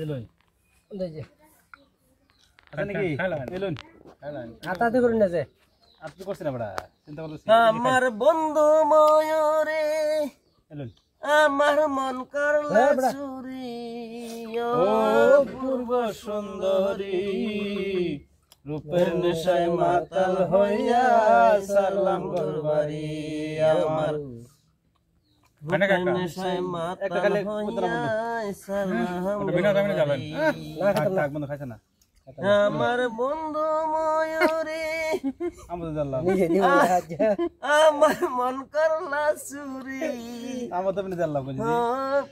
alone ওই যে আচ্ছা নাকি এলুন আতাতে করুন না যে আপনি করছেন বড়া চিন্তা করতেছি আমার বন্ধু ময়ূরে এলুন আমার মন করলা চুরি ও পূর্ব সুন্দরী রূপের নেশায় মাতাল হইয়া সারলাম ঘরবাড়ি আমার রূপের নেশায় মাতাল হইয়া সারলাম ঘরবাড়ি থাক বন্ধ খাইছ না আমার বন্ধু ময়ূরে আমরা জানলাম আমার মন করলা চুরি আমরা তো জানলাম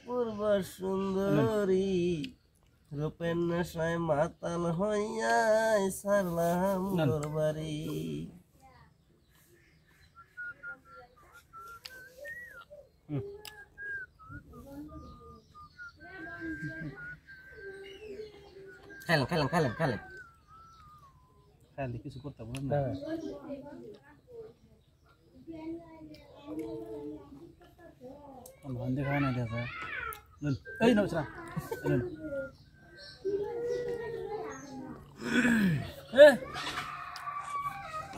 পূর্ব সুন্দরী রূপের নেশায় মাতাল হইয়া সারলাম ঘরবাড়ি খেলেন খেলেন খেলেন খেলেন খালি কিছু করতে বলেন না ভান্ডে খাওয়া না দেখা এই নসরা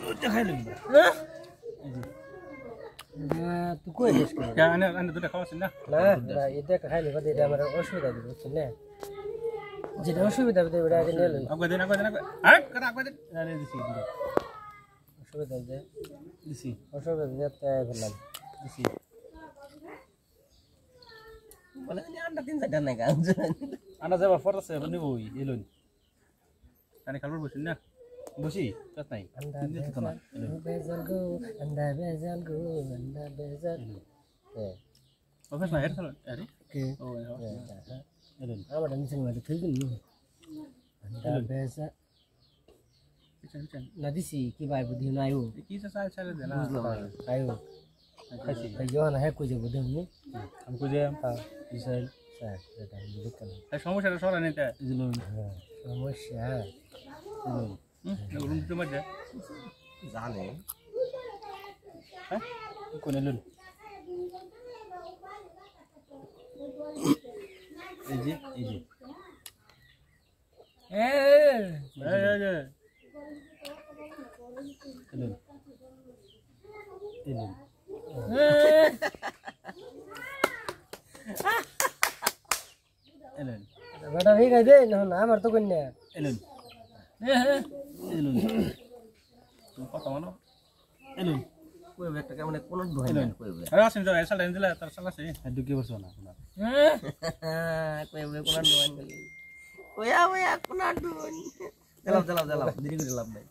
ওটা খাইলে তুই কই দিস আনে দুটো খাওয়াছেন না না এটা খাইলে বাদে এটা আমার অসুবিধা দিবে বুঝছেন না যেটা অসুবিধা হবে ওটা আগে নিয়ে লই আগে দেন আয় করা আগে দেন আরে দিছি অসুবিধা যে দিছি অসুবিধা যেতে বললাম দিছি বলে আন্ডা 3-4টা না গান আনা যাবা ফরছে নিব এলুন কানে খাবার বসিন না বসি কাজ নাই আন্ডা বেজাল গো আন্ডা বেজাল গো আন্ডা বেজাল অফিস না হেরছল আরে কে ও এলুন আমার নিচে মাটি থই দিন আন্ডা বেজাল কিচেন না দিছি কি ভাই বুদ্ধি না আয়ু কি চাল চাল দেনা আয়ু খাইছি এই জোনা হে কই যে বুদ্ধি নি আমি কইলে বিশাল স্যার এটা বুদ্ধি কেন এই সমস্যাটা সরা নিতে এলুন সমস্যা এলুন রুম তো মধ্যে জানে হ্যাঁ কোন এলুন এই যে এলুন এলুন বেটা ঠিক আছে না না আমার তো কন্যা এলুন এলুন তুমি কথা বলো এলুন কই একটা কেমন কোন ধয় না কই বলে আরে আসেন যাও এসা লাইন দিলা তার সালা সে ঢুকে বসো না আপনার কই বলে কোন ধয় না কই আ কোন ধয় জ্বালাও দেরি করে লাভ নাই